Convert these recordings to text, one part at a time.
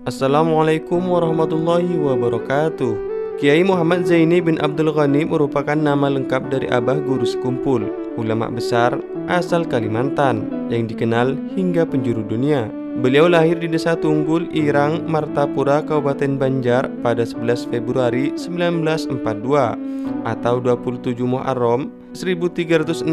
Assalamualaikum warahmatullahi wabarakatuh. Kiai Muhammad Zaini bin Abdul Ghani merupakan nama lengkap dari Abah Guru Sekumpul, ulama besar asal Kalimantan yang dikenal hingga penjuru dunia. Beliau lahir di Desa Tunggul, Irang, Martapura, Kabupaten Banjar pada 11 Februari 1942 atau 27 Muharram 1361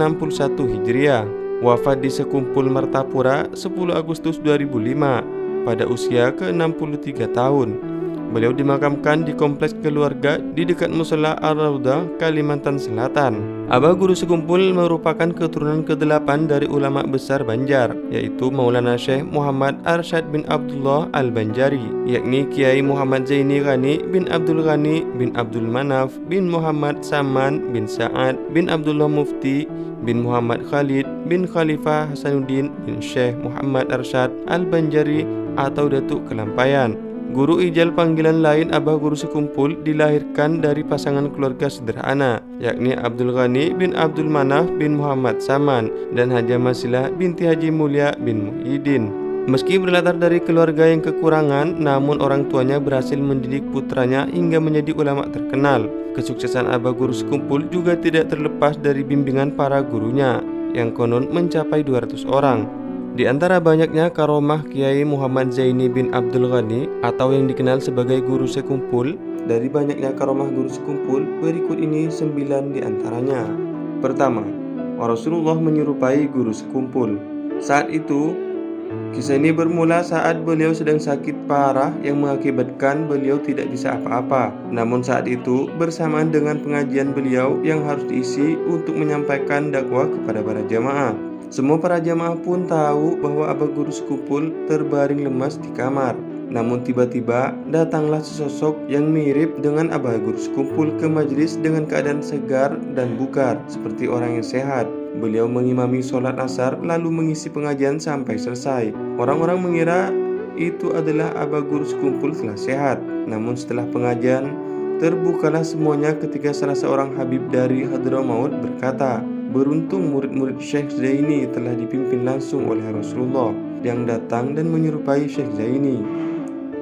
Hijriah. Wafat di Sekumpul, Martapura 10 Agustus 2005 pada usia ke-63 tahun. Beliau dimakamkan di kompleks keluarga di dekat Mushola Ar-Raudhah, Kalimantan Selatan. Abah Guru Sekumpul merupakan keturunan ke-8 dari ulama besar Banjar, yaitu Maulana Syekh Muhammad Arsyad bin Abdullah Al-Banjari, yakni Kiai Muhammad Zaini Ghani bin Abdul Ghani bin Abdul Manaf bin Muhammad Saman bin Sa'ad bin Abdullah Mufti bin Muhammad Khalid bin Khalifah Hasanuddin bin Syekh Muhammad Arsyad Al-Banjari atau Datuk Kelampayan. Guru ijal panggilan lain Abah Guru Sekumpul dilahirkan dari pasangan keluarga sederhana, yakni Abdul Ghani bin Abdul Manaf bin Muhammad Saman dan Hajah Masilah binti Haji Mulia bin Muhyiddin. Meski berlatar dari keluarga yang kekurangan, namun orang tuanya berhasil mendidik putranya hingga menjadi ulama terkenal. Kesuksesan Abah Guru Sekumpul juga tidak terlepas dari bimbingan para gurunya, yang konon mencapai 200 orang. Di antara banyaknya karomah Kiai Muhammad Zaini bin Abdul Ghani atau yang dikenal sebagai Guru Sekumpul, dari banyaknya karomah Guru Sekumpul, berikut ini 9 di antaranya. Pertama, Rasulullah menyerupai Guru Sekumpul. Saat itu, kisah ini bermula saat beliau sedang sakit parah yang mengakibatkan beliau tidak bisa apa-apa. Namun saat itu bersamaan dengan pengajian beliau yang harus diisi untuk menyampaikan dakwah kepada para jamaah. Semua para jamaah pun tahu bahwa Abah Guru Sekumpul terbaring lemas di kamar. Namun tiba-tiba datanglah sesosok yang mirip dengan Abah Guru Sekumpul ke majelis dengan keadaan segar dan bugar seperti orang yang sehat. Beliau mengimami sholat asar lalu mengisi pengajian sampai selesai. Orang-orang mengira itu adalah Abah Guru Sekumpul telah sehat. Namun setelah pengajian, terbukalah semuanya ketika salah seorang habib dari Hadramaut berkata, "Beruntung murid-murid Syekh Zaini telah dipimpin langsung oleh Rasulullah yang datang dan menyerupai Syekh Zaini."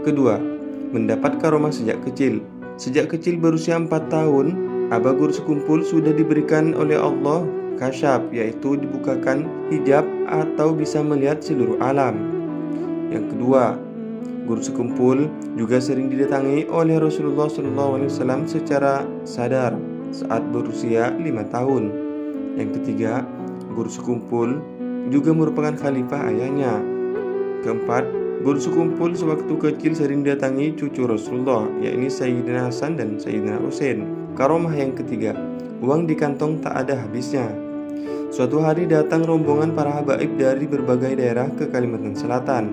Kedua, mendapat karomah sejak kecil. Sejak kecil berusia 4 tahun, Abah Guru Sekumpul sudah diberikan oleh Allah kasyaf, yaitu dibukakan hijab atau bisa melihat seluruh alam. Yang kedua, Guru Sekumpul juga sering didatangi oleh Rasulullah SAW secara sadar saat berusia 5 tahun. Yang ketiga, Guru Sekumpul juga merupakan khalifah ayahnya. Keempat, Guru Sekumpul sewaktu kecil sering didatangi cucu Rasulullah, yakni Sayyidina Hasan dan Sayyidina Husain. Karomah yang ketiga, uang di kantong tak ada habisnya. Suatu hari datang rombongan para habaib dari berbagai daerah ke Kalimantan Selatan,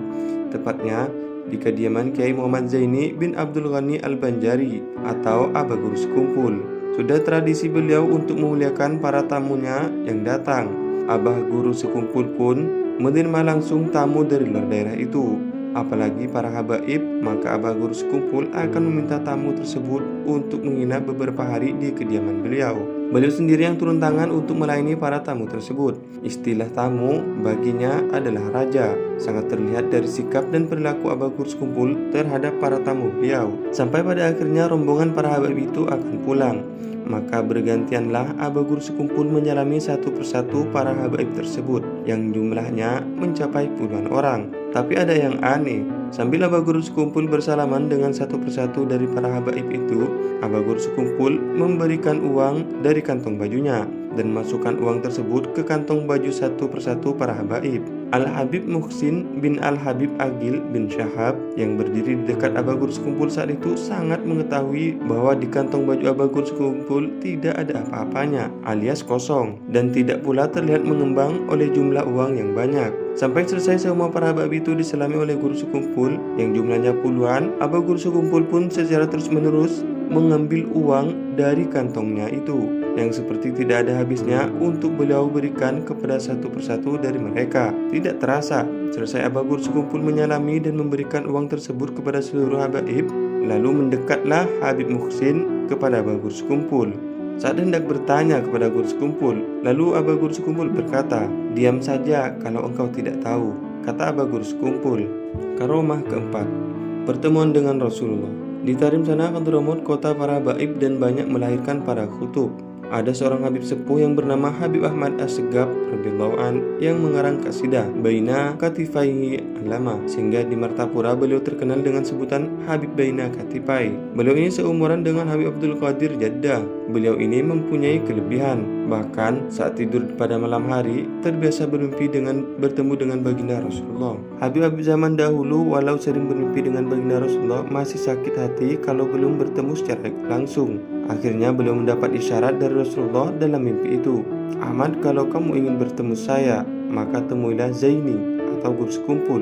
tepatnya di kediaman Kiai Muhammad Zaini bin Abdul Ghani Al-Banjari atau Abah Guru Sekumpul. Sudah tradisi beliau untuk memuliakan para tamunya yang datang. Abah Guru Sekumpul pun menerima langsung tamu dari luar daerah itu. Apalagi para habaib, maka Abah Guru Sekumpul akan meminta tamu tersebut untuk menginap beberapa hari di kediaman beliau. Beliau sendiri yang turun tangan untuk melayani para tamu tersebut. Istilah tamu baginya adalah raja. Sangat terlihat dari sikap dan perilaku Abah Guru Sekumpul terhadap para tamu beliau. Sampai pada akhirnya rombongan para habaib itu akan pulang. Maka bergantianlah Abah Guru Sekumpul menyalami satu persatu para habaib tersebut yang jumlahnya mencapai puluhan orang. Tapi ada yang aneh, sambil Abah Guru Sekumpul bersalaman dengan satu persatu dari para habaib itu, Abah Guru Sekumpul memberikan uang dari kantong bajunya dan masukkan uang tersebut ke kantong baju satu persatu para habaib. Al-Habib Muhsin bin Al-Habib Agil bin Syahab yang berdiri di dekat Abah Guru Sekumpul saat itu sangat mengetahui bahwa di kantong baju Abah Guru Sekumpul tidak ada apa-apanya, alias kosong, dan tidak pula terlihat mengembang oleh jumlah uang yang banyak. Sampai selesai semua para habaib itu diselami oleh Guru Sekumpul yang jumlahnya puluhan, Abah Guru Sekumpul pun secara terus-menerus mengambil uang dari kantongnya itu yang seperti tidak ada habisnya untuk beliau berikan kepada satu persatu dari mereka. Tidak terasa, selesai Abah Guru Sekumpul menyalami dan memberikan uang tersebut kepada seluruh habaib, lalu mendekatlah Habib Muhsin kepada Abah Guru Sekumpul. Saat hendak bertanya kepada Guru Sekumpul, lalu Abah Guru Sekumpul berkata, "Diam saja kalau engkau tidak tahu," kata Abah Guru Sekumpul. Karomah keempat, Pertemuan dengan Rasulullah. Di Tarim sana Hadramut kota para baib dan banyak melahirkan para khutub. Ada seorang Habib sepuh yang bernama Habib Ahmad As-Segaf radhiyallahu an yang mengarang kasidah Baina Katifaihi Alama, sehingga di Martapura beliau terkenal dengan sebutan Habib Baina Katifai. Beliau ini seumuran dengan Habib Abdul Qadir Jaddah. Beliau ini mempunyai kelebihan, bahkan saat tidur pada malam hari terbiasa bermimpi bertemu dengan baginda Rasulullah. Habib zaman dahulu walau sering bermimpi dengan baginda Rasulullah masih sakit hati kalau belum bertemu secara langsung. Akhirnya beliau mendapat isyarat dari Rasulullah dalam mimpi itu. Ahmad, kalau kamu ingin bertemu saya, maka temuilah Zaini atau guru sekumpul,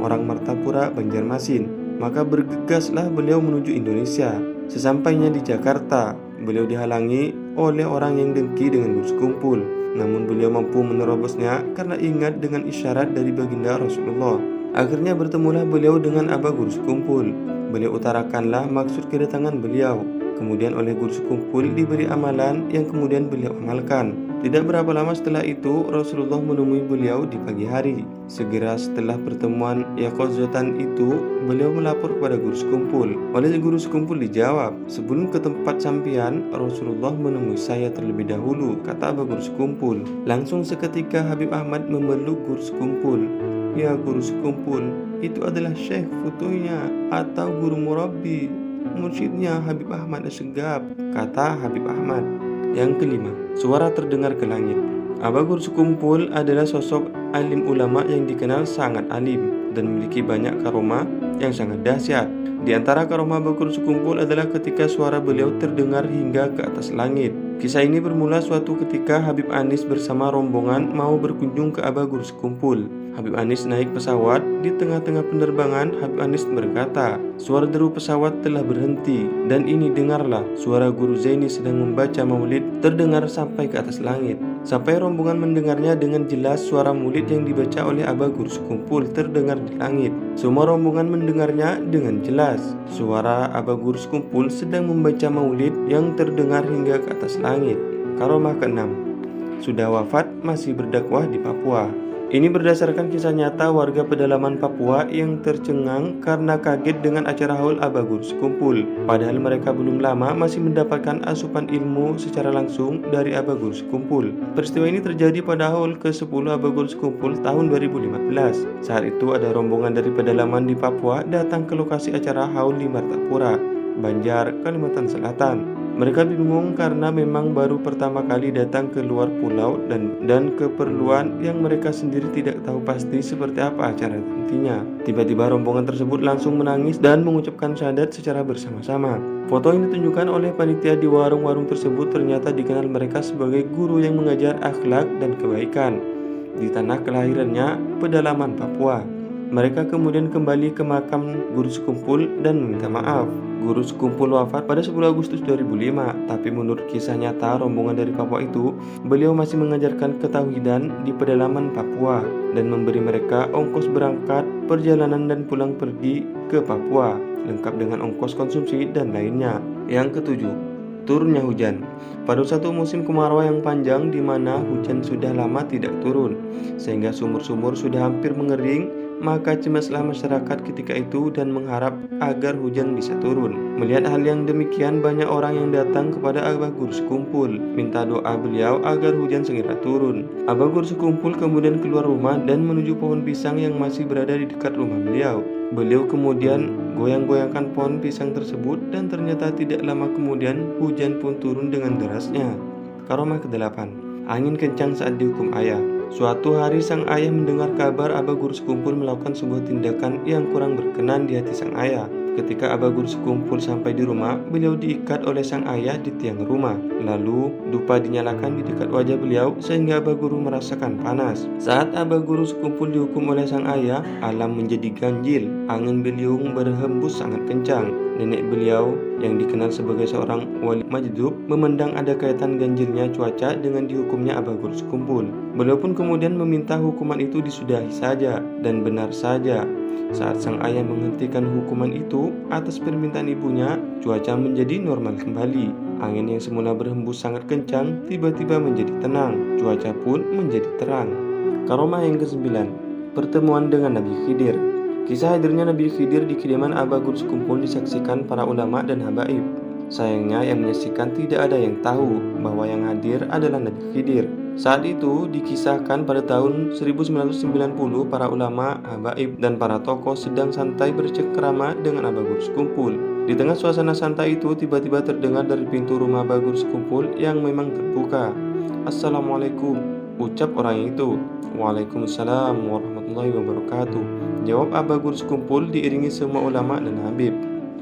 orang Martapura, Banjarmasin. Maka bergegaslah beliau menuju Indonesia. Sesampainya di Jakarta, beliau dihalangi oleh orang yang dengki dengan guru sekumpul. Namun beliau mampu menerobosnya karena ingat dengan isyarat dari baginda Rasulullah. Akhirnya bertemulah beliau dengan Abah Guru Sekumpul. Beliau utarakanlah maksud kedatangan beliau. Kemudian oleh guru sekumpul diberi amalan yang kemudian beliau amalkan. Tidak berapa lama setelah itu Rasulullah menemui beliau di pagi hari. Segera setelah pertemuan yaqazatan itu beliau melapor kepada guru sekumpul. Oleh guru sekumpul dijawab, sebelum ke tempat sampian Rasulullah menemui saya terlebih dahulu, kata Abah Guru Sekumpul. Langsung seketika Habib Ahmad memeluk guru sekumpul. Ya guru sekumpul, itu adalah syekh futuhnya atau guru murabbi, mursyidnya Habib Ahmad As-Segaf, kata Habib Ahmad. Yang kelima, suara terdengar ke langit. Abah Guru Sekumpul adalah sosok alim ulama yang dikenal sangat alim dan memiliki banyak karomah yang sangat dahsyat. Di antara karomah Abah Guru Sekumpul adalah ketika suara beliau terdengar hingga ke atas langit. Kisah ini bermula suatu ketika Habib Anis bersama rombongan mau berkunjung ke Abah Guru Sekumpul. Habib Anis naik pesawat. Di tengah-tengah penerbangan Habib Anis berkata, suara deru pesawat telah berhenti dan ini dengarlah suara Guru Zaini sedang membaca maulid terdengar sampai ke atas langit. Sampai rombongan mendengarnya dengan jelas, suara maulid yang dibaca oleh Abah Guru Sekumpul terdengar di langit. Semua rombongan mendengarnya dengan jelas. Suara Abah Guru Sekumpul sedang membaca maulid yang terdengar hingga ke atas langit. Karomah ke-6, sudah wafat masih berdakwah di Papua. Ini berdasarkan kisah nyata warga pedalaman Papua yang tercengang karena kaget dengan acara haul Abah Guru Sekumpul. Padahal mereka belum lama masih mendapatkan asupan ilmu secara langsung dari Abah Guru Sekumpul. Peristiwa ini terjadi pada haul ke-10 Abah Guru Sekumpul tahun 2015. Saat itu ada rombongan dari pedalaman di Papua datang ke lokasi acara haul di Martapura, Banjar, Kalimantan Selatan. Mereka bingung karena memang baru pertama kali datang ke luar pulau dan keperluan yang mereka sendiri tidak tahu pasti seperti apa acara nantinya. Tiba-tiba rombongan tersebut langsung menangis dan mengucapkan syahadat secara bersama-sama. Foto yang ditunjukkan oleh panitia di warung-warung tersebut ternyata dikenal mereka sebagai guru yang mengajar akhlak dan kebaikan di tanah kelahirannya, pedalaman Papua. Mereka kemudian kembali ke makam Guru Sekumpul dan meminta maaf. Guru Sekumpul wafat pada 10 Agustus 2005, tapi menurut kisah nyata rombongan dari Papua itu, beliau masih mengajarkan ketauhidan di pedalaman Papua dan memberi mereka ongkos berangkat, perjalanan dan pulang pergi ke Papua, lengkap dengan ongkos konsumsi dan lainnya. Yang ketujuh, turunnya hujan. Pada satu musim kemarau yang panjang di mana hujan sudah lama tidak turun, sehingga sumur-sumur sudah hampir mengering, maka cemaslah masyarakat ketika itu dan mengharap agar hujan bisa turun. Melihat hal yang demikian, banyak orang yang datang kepada Abah Guru Sekumpul minta doa beliau agar hujan segera turun. Abah Guru Sekumpul kemudian keluar rumah dan menuju pohon pisang yang masih berada di dekat rumah beliau. Beliau kemudian goyang-goyangkan pohon pisang tersebut dan ternyata tidak lama kemudian hujan pun turun dengan derasnya. Karomah ke-8, angin kencang saat dihukum ayah. Suatu hari sang ayah mendengar kabar Abah Guru Sekumpul melakukan sebuah tindakan yang kurang berkenan di hati sang ayah. Ketika Abah Guru Sekumpul sampai di rumah, beliau diikat oleh sang ayah di tiang rumah. Lalu dupa dinyalakan di dekat wajah beliau sehingga Abah Guru merasakan panas. Saat Abah Guru Sekumpul dihukum oleh sang ayah, alam menjadi ganjil. Angin beliung berhembus sangat kencang. Nenek beliau yang dikenal sebagai seorang wali majdub memandang ada kaitan ganjilnya cuaca dengan dihukumnya Abah Guru Sekumpul. Beliau pun kemudian meminta hukuman itu disudahi saja, dan benar saja. Saat sang ayah menghentikan hukuman itu atas permintaan ibunya, cuaca menjadi normal kembali. Angin yang semula berhembus sangat kencang tiba-tiba menjadi tenang, cuaca pun menjadi terang. Karomah yang ke-9, pertemuan dengan Nabi Khidir. Kisah hadirnya Nabi Khidir di kediaman Aba Guru Sekumpul disaksikan para ulama dan habaib. Sayangnya yang menyaksikan tidak ada yang tahu bahwa yang hadir adalah Nabi Khidir. Saat itu dikisahkan pada tahun 1990 para ulama, habaib, dan para tokoh sedang santai bercengkrama dengan Aba Guru Sekumpul. Di tengah suasana santai itu tiba-tiba terdengar dari pintu rumah Aba Guru Sekumpul yang memang terbuka. "Assalamualaikum," ucap orang itu. "Waalaikumsalam warahmatullahi wabarakatuh," jawab Aba Guru Sekumpul diiringi semua ulama dan habib.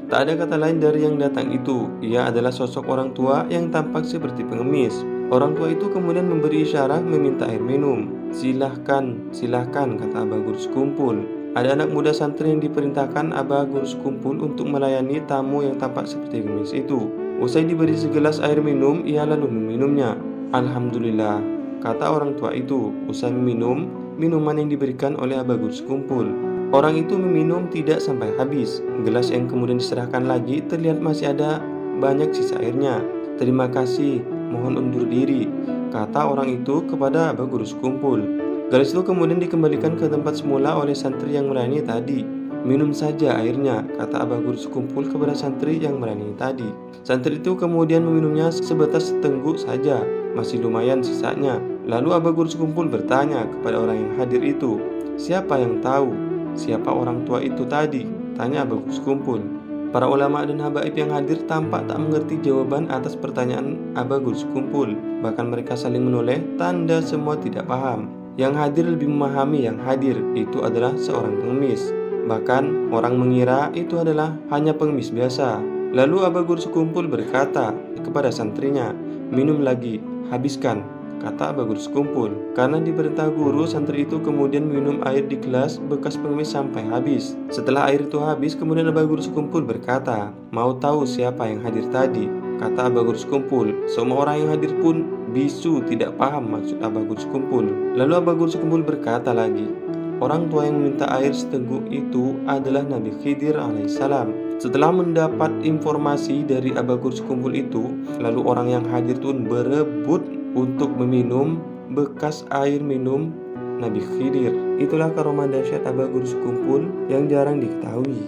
Tak ada kata lain dari yang datang itu. Ia adalah sosok orang tua yang tampak seperti pengemis. Orang tua itu kemudian memberi isyarat meminta air minum. Silahkan, kata Aba Guru Sekumpul. Ada anak muda santri yang diperintahkan Aba Guru Sekumpul untuk melayani tamu yang tampak seperti pengemis itu. Usai diberi segelas air minum, ia lalu meminumnya. "Alhamdulillah," kata orang tua itu. Usai meminum minuman yang diberikan oleh Aba Guru Sekumpul, orang itu meminum tidak sampai habis. Gelas yang kemudian diserahkan lagi terlihat masih ada banyak sisa airnya. "Terima kasih, mohon undur diri," kata orang itu kepada Aba Guru Sekumpul. Gelas itu kemudian dikembalikan ke tempat semula oleh santri yang melayani tadi. "Minum saja airnya," kata Aba Guru Sekumpul kepada santri yang melayani tadi. Santri itu kemudian meminumnya sebatas setengguk saja, masih lumayan sisanya. Lalu Aba Guru Sekumpul bertanya kepada orang yang hadir itu, "Siapa yang tahu siapa orang tua itu tadi?" tanya Aba Guru Sekumpul. Para ulama dan habaib yang hadir tampak tak mengerti jawaban atas pertanyaan Aba Guru Sekumpul. Bahkan mereka saling menoleh, tanda semua tidak paham. Yang hadir lebih memahami yang hadir itu adalah seorang pengemis. Bahkan orang mengira itu adalah hanya pengemis biasa. Lalu Aba Guru Sekumpul berkata kepada santrinya, "Minum lagi, habiskan," kata Aba Guru Sekumpul. Karena diperintah guru, santri itu kemudian minum air di gelas bekas pengemis sampai habis. Setelah air itu habis, kemudian Aba Guru Sekumpul berkata, "Mau tahu siapa yang hadir tadi?" kata Aba Guru Sekumpul. Semua orang yang hadir pun bisu, tidak paham maksud Aba Guru Sekumpul. Lalu Aba Guru Sekumpul berkata lagi, "Orang tua yang meminta air seteguk itu adalah Nabi Khidir alaihissalam." Setelah mendapat informasi dari Aba Guru Sekumpul itu, lalu orang yang hadir pun berebut untuk meminum bekas air minum Nabi Khidir. Itulah karomah dahsyat Aba Guru Sekumpul yang jarang diketahui.